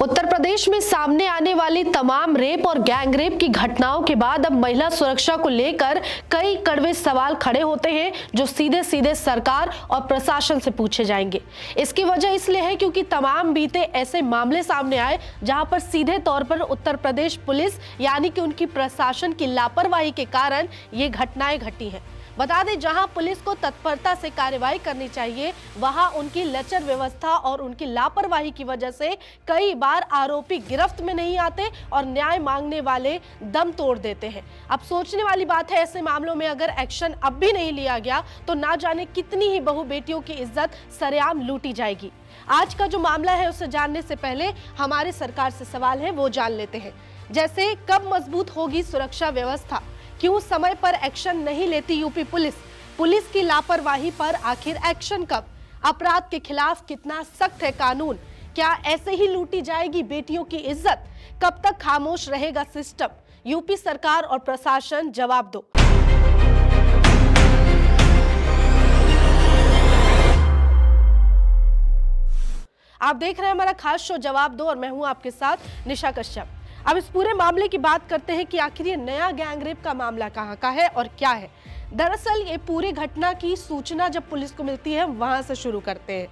उत्तर प्रदेश में सामने आने वाली तमाम रेप और गैंग रेप की घटनाओं के बाद अब महिला सुरक्षा को लेकर कई कड़वे सवाल खड़े होते हैं जो सीधे सीधे सरकार और प्रशासन से पूछे जाएंगे। इसकी वजह इसलिए है क्योंकि तमाम बीते ऐसे मामले सामने आए जहां पर सीधे तौर पर उत्तर प्रदेश पुलिस यानी कि उनकी प्रशासन की लापरवाही के कारण ये घटनाएं घटी हैं। बता दें, जहां पुलिस को तत्परता से कार्रवाई करनी चाहिए वहां उनकी लचर व्यवस्था और उनकी लापरवाही की वजह से कई बार आरोपी गिरफ्त में नहीं आते और न्याय मांगने वाले दम तोड़ देते हैं। अब सोचने वाली बात है, ऐसे मामलों में अगर एक्शन अब भी नहीं लिया गया तो ना जाने कितनी ही बहू बेटियों की इज्जत सरेआम लूटी जाएगी। आज का जो मामला है उसे जानने से पहले हमारे सरकार से सवाल है वो जान लेते हैं। जैसे, कब मजबूत होगी सुरक्षा व्यवस्था? क्यों समय पर एक्शन नहीं लेती यूपी पुलिस? पुलिस की लापरवाही पर आखिर एक्शन कब? अपराध के खिलाफ कितना सख्त है कानून? क्या ऐसे ही लूटी जाएगी बेटियों की इज्जत? कब तक खामोश रहेगा सिस्टम? यूपी सरकार और प्रशासन जवाब दो। आप देख रहे हैं हमारा खास शो जवाब दो और मैं हूं आपके साथ निशा कश्यप। अब इस पूरे मामले की बात करते हैं कि आखिर ये नया गैंग रेप का मामला कहां का है और क्या है। दरअसल ये पूरी घटना की सूचना जब पुलिस को मिलती है वहां से शुरू करते हैं।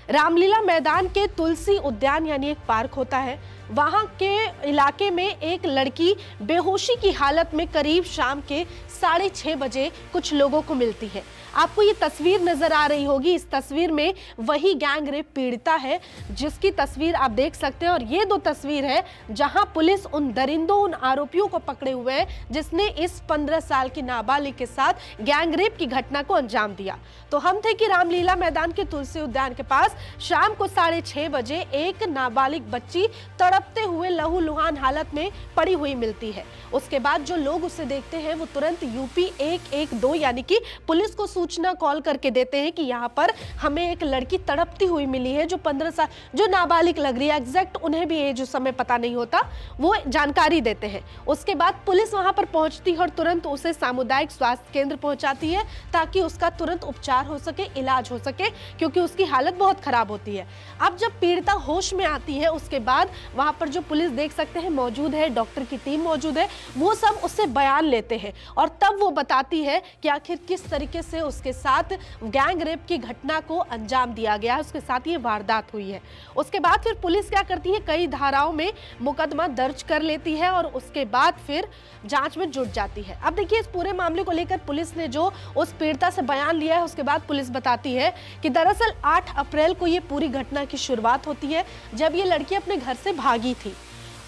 रामलीला मैदान के तुलसी उद्यान यानी एक पार्क होता है, वहां के इलाके में एक लड़की बेहोशी की हालत में करीब शाम के 6:30 बजे कुछ लोगों को मिलती है। आपको ये तस्वीर नजर आ रही होगी, इस तस्वीर में वही गैंग रेप पीड़िता है जिसकी तस्वीर आप देख सकते हैं। और ये दो तस्वीर है जहां पुलिस उन दरिंदों, उन आरोपियों को पकड़े हुए है जिसने इस 15 साल की नाबालिग के साथ गैंग रेप की घटना को अंजाम दिया। तो हम थे कि रामलीला मैदान के तुलसी उद्यान के पास शाम को 6:30 बजे एक नाबालिग बच्ची तड़पते हुए लहूलुहान हालत में पड़ी हुई मिलती है। उसके बाद जो लोग उसे देखते हैं वो तुरंत यूपी 112 यानी कि पुलिस को सूचना कॉल करके देते हैं कि यहाँ पर हमें एक लड़की तड़पती हुई मिली है जो 15 साल जो नाबालिग लग रही है। एग्जैक्ट उन्हें भी एज उस समय पता नहीं होता, वो जानकारी देते हैं। उसके बाद पुलिस वहां पर पहुंचती है और तुरंत उसे सामुदायिक स्वास्थ्य केंद्र पहुंचाती है ताकि उसका तुरंत उपचार हो सके, इलाज हो सके, क्योंकि उसकी हालत बहुत खराब होती है। अब जब पीड़िता होश में आती है उसके बाद वहां पर जो पुलिस देख सकते हैं मौजूद है, डॉक्टर की टीम मौजूद है, वो सब उससे बयान लेते हैं और तब वो बताती है कि आखिर किस तरीके से उसके साथ गैंग रेप की घटना को अंजाम दिया गया है, उसके साथ ये वारदात हुई है। उसके बाद फिर पुलिस क्या करती है, कई धाराओं में मुकदमा दर्ज कर लेती है और उसके बाद फिर जांच में जुट जाती है। अब देखिए, इस पूरे मामले को लेकर पुलिस ने जो उस पीड़िता से बयान लिया है उसके बाद पुलिस बताती है कि दरअसल 8 अप्रैल को ये पूरी घटना की शुरुआत होती है जब ये लड़की अपने घर से भागी थी।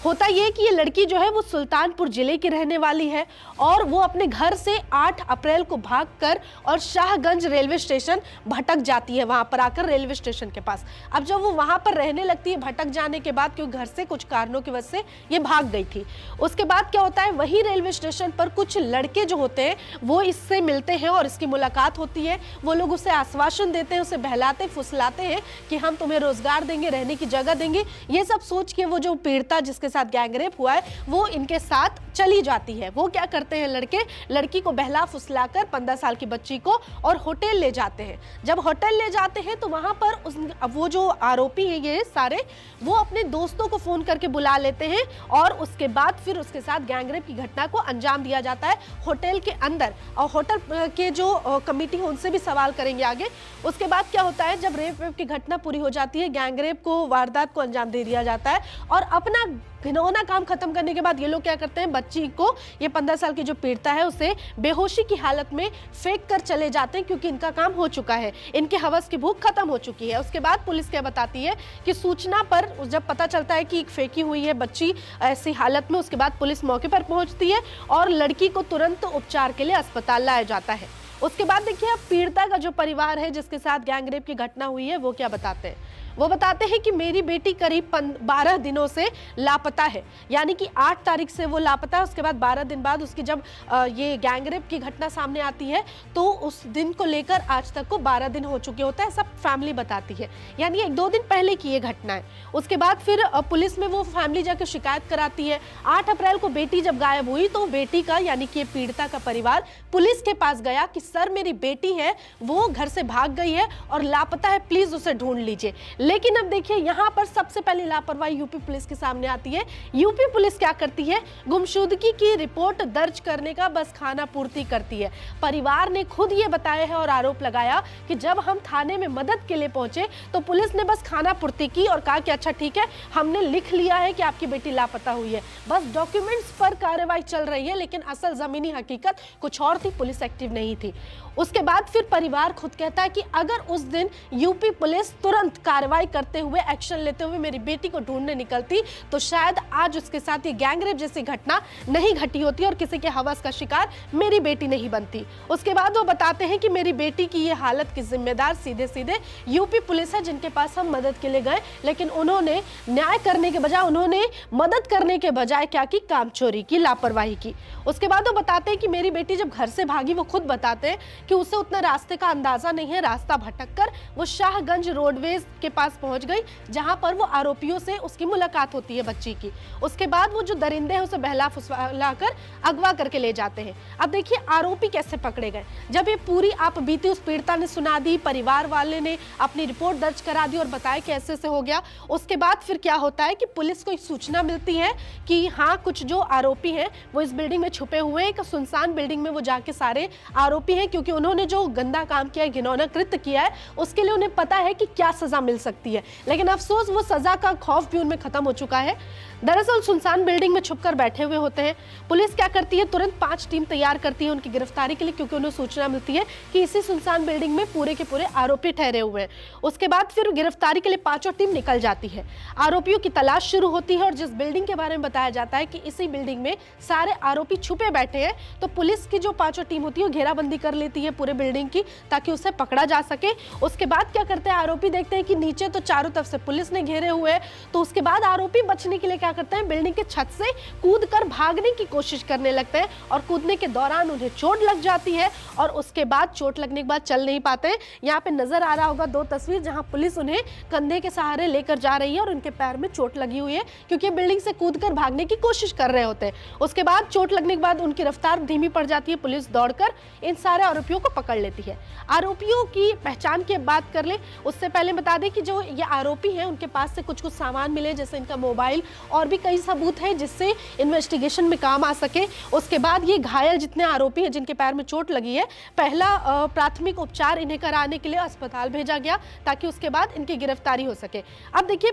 होता ये कि ये लड़की जो है वो सुल्तानपुर जिले की रहने वाली है और वो अपने घर से 8 अप्रैल को भागकर और शाहगंज रेलवे स्टेशन भटक जाती है, वहां पर आकर रेलवे स्टेशन के पास। अब जब वो वहां पर रहने लगती है भटक जाने के बाद, क्योंकि घर से कुछ कारणों की वजह से ये भाग गई थी, उसके बाद क्या होता है, वही रेलवे स्टेशन पर कुछ लड़के जो होते हैं वो इससे मिलते हैं और इसकी मुलाकात होती है। वो लोग उसे आश्वासन देते हैं, उसे बहलाते फुसलाते हैं कि हम तुम्हें रोजगार देंगे, रहने की जगह देंगे। ये सब सोच के वो जो पीड़िता जिसके साथ गैंग रेप हुआ है वो इनके साथ चली जाती है। वो क्या करते हैं, लड़के लड़की को बहला फुसलाकर 15 साल की बच्ची को और होटल ले जाते हैं। जब होटल ले जाते हैं तो वहां पर वो जो आरोपी है ये सारे, वो अपने दोस्तों को फोन करके बुला लेते हैं और उसके बाद फिर उसके साथ गैंग रेप की घटना को अंजाम दिया जाता है होटल के अंदर। और होटल के जो कमेटी है उनसे भी सवाल करेंगे आगे। उसके बाद क्या होता है, जब रेप की घटना पूरी हो जाती है, गैंग रेप को, वारदात को अंजाम दे दिया जाता है और अपना घिनौना काम खत्म करने के बाद ये लोग क्या करते हैं, बच्ची को, ये 15 साल की जो पीड़िता है उसे बेहोशी की हालत में फेंक कर चले जाते हैं क्योंकि इनका काम हो चुका है, इनके हवस की भूख खत्म हो चुकी है। उसके बाद पुलिस क्या बताती है कि सूचना पर जब पता चलता है कि एक फेंकी हुई है बच्ची ऐसी हालत में, उसके बाद पुलिस मौके पर पहुंचती है और लड़की को तुरंत उपचार के लिए अस्पताल लाया जाता है। उसके बाद देखिए, अब पीड़िता का जो परिवार है जिसके साथ गैंग रेप की घटना हुई है वो क्या बताते हैं। वो बताते हैं कि मेरी बेटी करीब 12 दिनों से लापता है, यानी कि 8 तारीख से वो लापता है। उसके बाद 12 दिन बाद उसकी जब ये गैंग रेप की घटना सामने आती है तो उस दिन को लेकर आज तक को 12 दिन हो चुके होते हैं, सब फैमिली बताती है, यानी 1-2 दिन पहले की ये घटना है। उसके बाद फिर पुलिस में वो फैमिली जाकर शिकायत कराती है। 8 अप्रैल को बेटी जब गायब हुई तो बेटी का यानी कि पीड़िता का परिवार पुलिस के पास गया कि सर मेरी बेटी है वो घर से भाग गई है और लापता है, प्लीज उसे ढूंढ लीजिए। लेकिन अब देखिए यहाँ पर सबसे पहले लापरवाही यूपी पुलिस के सामने आती है। यूपी पुलिस क्या करती है, गुमशुदगी की रिपोर्ट दर्ज करने का बस खाना पूर्ति करती है। परिवार ने खुद ये बताया है और आरोप लगाया कि जब हम थाने में मदद के लिए पहुंचे तो पुलिस ने बस खाना पूर्ति की और कहा कि अच्छा ठीक है, हमने लिख लिया है कि आपकी बेटी लापता हुई है। बस डॉक्यूमेंट्स पर कार्रवाई चल रही है, लेकिन असल जमीनी हकीकत कुछ और थी, पुलिस एक्टिव नहीं थी। उसके बाद फिर परिवार खुद कहता है कि अगर उस दिन यूपी पुलिस तुरंत कार्रवाई करते हुए, एक्शन लेते हुए मेरी बेटी को ढूंढने निकलती तो शायद आज उसके साथ ये गैंगरेप जैसी घटना नहीं घटी होती और किसी के हवस का शिकार मेरी बेटी नहीं बनती। उसके बाद वो बताते हैं कि मेरी बेटी की ये हालत की जिम्मेदार सीधे सीधे यूपी पुलिस है, जिनके पास हम मदद के लिए गए, लेकिन उन्होंने न्याय करने के बजाय, उन्होंने मदद करने के बजाय क्या की, काम चोरी की, लापरवाही की। उसके बाद वो बताते हैं कि मेरी बेटी जब घर से भागी, वो खुद बताते हैं कि उसे उतना रास्ते का अंदाजा नहीं है, रास्ता भटककर वो शाहगंज रोडवेज के पास पहुंच गई, जहां पर वो आरोपियों से उसकी मुलाकात होती है बच्ची की। उसके बाद वो जो दरिंदे हैं उसे बहला फुसलाकर अगवा करके ले जाते हैं। अब देखिए आरोपी कैसे पकड़े गए। जब ये पूरी आप बीती उस पीड़िता ने सुना दी, परिवार वाले ने अपनी रिपोर्ट दर्ज करा दी और बताया कि ऐसे से हो गया, उसके बाद फिर क्या होता है कि पुलिस को एक सूचना मिलती है कि हाँ, कुछ जो आरोपी हैं वो इस बिल्डिंग में छुपे हुए हैं। एक सुनसान बिल्डिंग में वो जाके सारे आरोपी हैं, क्योंकि उन्होंने जो गंदा काम किया है, घिनौना कृत्य किया है, उसके लिए उन्हें पता है कि क्या सजा मिल सकती है। लेकिन अफसोस वो सजा का खौफ भी उनमें खत्म हो चुका है। दरअसल सुनसान बिल्डिंग में छुपकर बैठे हुए होते हैं। पुलिस क्या करती है, तुरंत 5 टीम तैयार करती है उनकी गिरफ्तारी के लिए, क्योंकि उन्हें सूचना मिलती है कि इसी सुनसान बिल्डिंग में पूरे के पूरे आरोपी ठहरे हुए हैं। उसके बाद फिर गिरफ्तारी के लिए 5 टीम निकल जाती है। आरोपियों की तलाश शुरू होती है और जिस बिल्डिंग के बारे में बताया जाता है कि इसी बिल्डिंग में सारे आरोपी छुपे बैठे हैं, तो पुलिस की जो 5 टीम होती है वो घेराबंदी कर लेती है पूरे बिल्डिंग की, ताकि उसे पकड़ा जा सके। उसके बाद क्या करते हैं, आरोपी देखते हैं कि नीचे तो चारों तरफ से पुलिस ने घेरे हुए हैं, तो उसके बाद आरोपी बचने के लिए क्या करते हैं, बिल्डिंग के छत से कूदकर भागने की कोशिश करने लगते हैं और कूदने के दौरान उन्हें चोट लग जाती है और उसके बाद चोट लगने के बाद चल नहीं पाते। यहाँ पे नजर आ रहा होगा 2 तस्वीर, जहां पुलिस उन्हें कंधे के सहारे लेकर जा रही है और उनके पैर में चोट लगी हुई है, क्योंकि बिल्डिंग से कूदकर भागने की कोशिश कर रहे होते हैं। उसके बाद चोट लगने के बाद उनकी रफ्तार धीमी पड़ जाती है, पुलिस दौड़कर इन सारे आरोपियों को पकड़ लेती है। आरोपियों की पहचान की बात कर ले, उससे पहले बता दें कि जो ये आरोपी हैं उनके पास से कुछ सामान मिले, जैसे इनका मोबाइल और भी कई सबूत है जिससे इन्वेस्टिगेशन में काम आ सके। उसके बाद ये घायल जितने आरोपी हैं जिनके पैर में चोट लगी है, पहला प्राथमिक उपचार इन्हें कराने के लिए अस्पताल भेजा गया, ताकि उसके बाद इनकी गिरफ्तारी हो सके। अब देखिए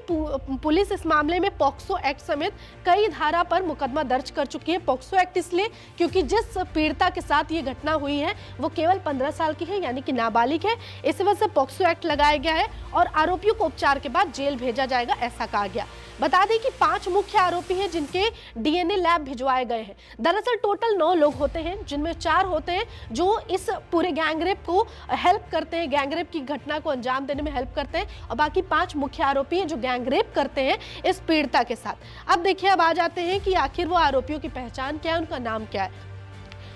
पुलिस इस मामले में पॉक्सो एक्ट समेत कई धारा पर मुकदमा दर्ज कर चुकी है। पॉक्सो एक्ट इसलिए क्योंकि जिस पीड़िता के साथ ये घटना हुई है वो केवल 15 साल की है, यानी कि नाबालिग है। इस वजह से पॉक्सो एक्ट लगाया गया है और आरोपियों को उपचार के बाद जेल भेजा जाएगा, ऐसा कहा गया। बता दें कि 5 मुख्य आरोपी हैं जिनके डीएनए लैब भिजवाए गए हैं। दरअसल टोटल 9 लोग होते हैं, जिनमें 4 होते हैं जो इस पूरे गैंगरेप को हेल्प करते हैं, गैंगरेप की घटना को अंजाम देने में हेल्प करते हैं, और बाकी 5 मुख्य आरोपी हैं जो गैंगरेप करते हैं इस पीड़िता के साथ। अब देखिए, अब आ जाते हैं कि आखिर वो आरोपियों की पहचान क्या है, उनका नाम क्या है।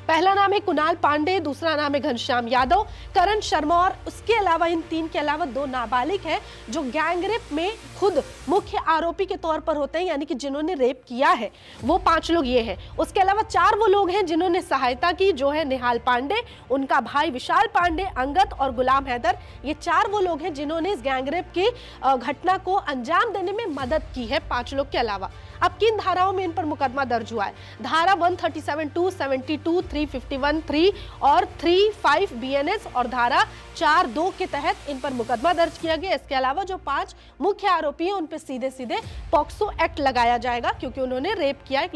पहला नाम है कुणाल पांडे, दूसरा नाम है घनश्याम यादव, करण शर्मा, और उसके अलावा इन 3 के अलावा 2 नाबालिग हैं जो गैंगरेप में खुद मुख्य आरोपी के तौर पर होते हैं, यानी कि जिन्होंने रेप किया है, वो 5 लोग ये हैं। उसके अलावा 4 वो लोग हैं जिन्होंने सहायता की, जो है निहाल पांडे, उनका भाई विशाल पांडे, अंगद और गुलाम हैदर। ये 4 वो लोग हैं जिन्होंने इस गैंगरेप की घटना को अंजाम देने में मदद की है 5 लोग के अलावा। अब किन धाराओं में इन पर मुकदमा दर्ज हुआ है? धारा 137(2), 72, 351, 3 और 35 BNS और धारा 4(2) के तहत इन पर मुकदमा दर्ज किया गया। इसके अलावा जो 5 मुख्य आरोपी हैं उन पर सीधे सीधे पॉक्सो एक्ट लगाया जाएगा, क्योंकि उन्होंने रेप किया एक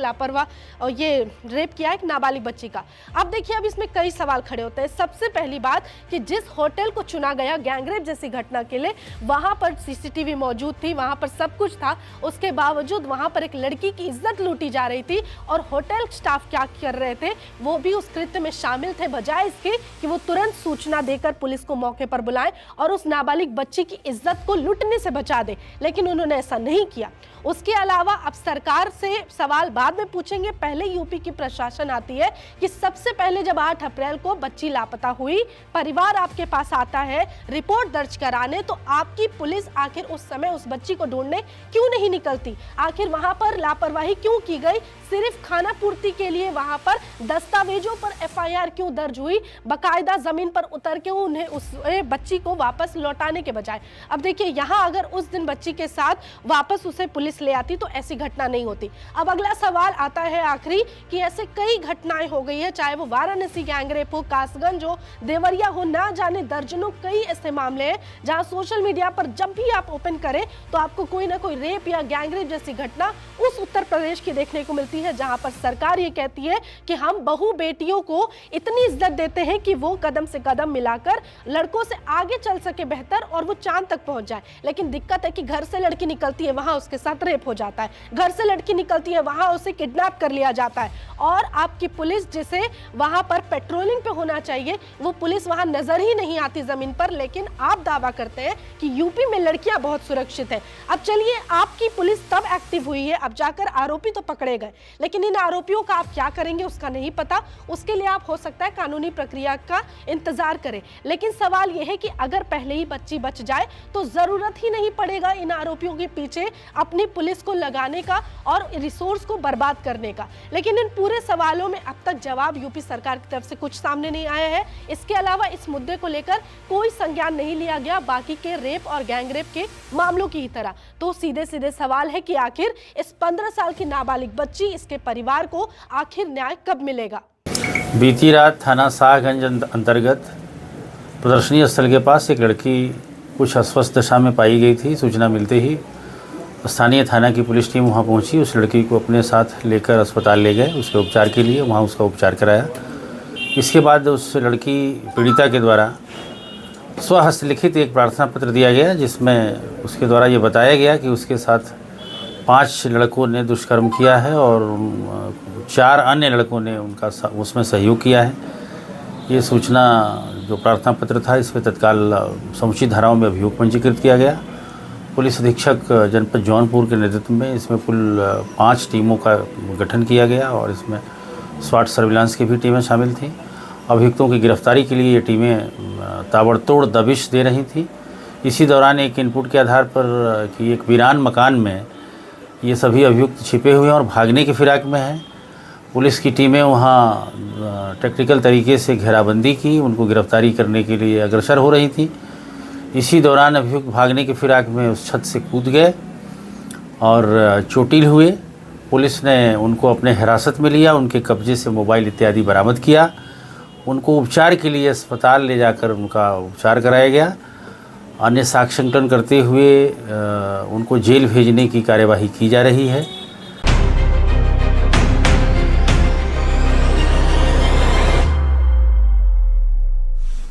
रेप किया एक नाबालिग बच्ची का। अब देखिए, अब इसमें कई सवाल खड़े होते हैं। सबसे पहली बात कि जिस होटल को चुना गया गैंगरेप जैसी घटना के लिए, वहां पर CCTV मौजूद थी, वहां पर सब कुछ था, उसके बावजूद वहां पर एक लड़की की इज्जत लूटी जा रही थी और होटल स्टाफ क्या कर रहे थे, वो भी उस कृत्य में शामिल थे, बजाय इसके कि वो तुरंत सूचना देकर पुलिस को मौके पर बुलाएं और उस नाबालिग बच्ची की इज्जत को लूटने से बचा दे, लेकिन उन्होंने ऐसा नहीं किया। उसके अलावा अब सरकार से सवाल बाद में पूछेंगे, पहले यूपी की प्रशासन आती है कि सबसे पहले जब 8 अप्रैल को बच्ची लापता हुई, परिवार आपके पास आता है रिपोर्ट दर्ज कराने, तो आपकी पुलिस आखिर उस समय उस बच्ची को ढूंढने क्यों नहीं निकलती? आखिर वहां पर लापरवाही क्यों की गई? सिर्फ खाना पूर्ति के लिए वहां पर दस्तावेजों पर एफआईआर क्यों दर्ज हुई, बकायदा जमीन पर उतर के उन्हें उस बच्ची को वापस लौटाने के बजाय? अब देखिए, यहाँ अगर उस दिन बच्ची के साथ वापस उसे पुलिस ले आती तो ऐसी घटना नहीं होती। अब अगला सवाल आता है आखिरी कि ऐसे कई घटनाएं हो गई है, चाहे वो वाराणसी गैंगरेप हो, कासगंज हो, देवरिया हो, ना जाने दर्जनों कई ऐसे मामले हैं जहां सोशल मीडिया पर जब भी आप ओपन करें तो आपको कोई ना कोई रेप या गैंगरेप जैसी घटना उस उत्तर प्रदेश की देखने को मिलती है, जहां पर सरकार ये कहती है कि हम बहू बेटियों को इतनी इज्जत देते हैं कि वो कदम से कदम मिलाकर लड़कों से आगे चल सके बेहतर और वो चांद तक पहुंच जाए। लेकिन दिक्कत है कि घर से लड़की निकलती है, वहां उसके साथ रेप हो जाता है, घर से लड़की निकलती है, वहां उसे किडनैप कर लिया जाता है, और आपकी पुलिस जिसे वहां पर पेट्रोलिंग पे होना चाहिए वो पुलिस वहां नजर ही नहीं आती जमीन पर। लेकिन आप दावा करते हैं कि यूपी में लड़कियां बहुत सुरक्षित है। अब चलिए, आपकी पुलिस तब एक्टिव हुई है, अब जाकर आरोपी तो पकड़े गए, लेकिन इन आरोपियों का आप क्या करेंगे उसका नहीं पता। उसके लिए आप हो सकता है कानूनी प्रक्रिया का इंतजार करें, लेकिन सवाल यह है कि अगर पहले ही बच्ची बच जाए तो जरूरत ही नहीं पड़ेगा इन आरोपियों के पीछे अपनी पुलिस को लगाने का और रिसोर्स को बर्बाद करने का। लेकिन इन पूरे सवालों में अब तक जवाब यूपी सरकार की तरफ से कुछ सामने नहीं आया है। इसके अलावा इस मुद्दे को लेकर कोई संज्ञान नहीं लिया गया बाकी के रेप और गैंगरेप के मामलों की ही तरह। तो सीधे सीधे सवाल है कि आखिर इस 15 साल की नाबालिग बच्ची, इसके परिवार को आखिर न्याय कब मिलेगा? बीती रात थाना शाहगंज अंतर्गत प्रदर्शनी स्थल के पास एक लड़की कुछ अस्वस्थ दशा में पाई गई थी। सूचना मिलते ही स्थानीय थाना की पुलिस टीम वहां पहुंची, उस लड़की को अपने साथ लेकर अस्पताल ले गए उसके उपचार के लिए, वहां उसका उपचार कराया। इसके बाद उस लड़की पीड़िता के द्वारा स्वहस्तलिखित एक प्रार्थना पत्र दिया गया, जिसमें उसके द्वारा ये बताया गया कि उसके साथ 5 लड़कों ने दुष्कर्म किया है और 4 अन्य लड़कों ने उनका उसमें सहयोग किया है। ये सूचना जो प्रार्थना पत्र था, इस पर तत्काल समुचित धाराओं में अभियोग पंजीकृत किया गया। पुलिस अधीक्षक जनपद जौनपुर के नेतृत्व में इसमें कुल 5 टीमों का गठन किया गया और इसमें स्वाट सर्विलांस की भी टीमें शामिल थीं। अभियुक्तों की गिरफ्तारी के लिए ये टीमें ताबड़तोड़ दबिश दे रही थी। इसी दौरान एक इनपुट के आधार पर कि एक वीरान मकान में ये सभी अभियुक्त छिपे हुए हैं और भागने की फिराक में हैं। पुलिस की टीमें वहाँ टेक्निकल तरीके से घेराबंदी की, उनको गिरफ्तारी करने के लिए अग्रसर हो रही थी। इसी दौरान अभियुक्त भागने की फिराक में उस छत से कूद गए और चोटिल हुए। पुलिस ने उनको अपने हिरासत में लिया, उनके कब्जे से मोबाइल इत्यादि बरामद किया। उनको उपचार के लिए अस्पताल ले जाकर उनका उपचार कराया गया। अन्य साक्ष्यांकन करते हुए उनको जेल भेजने की कार्यवाही की जा रही है।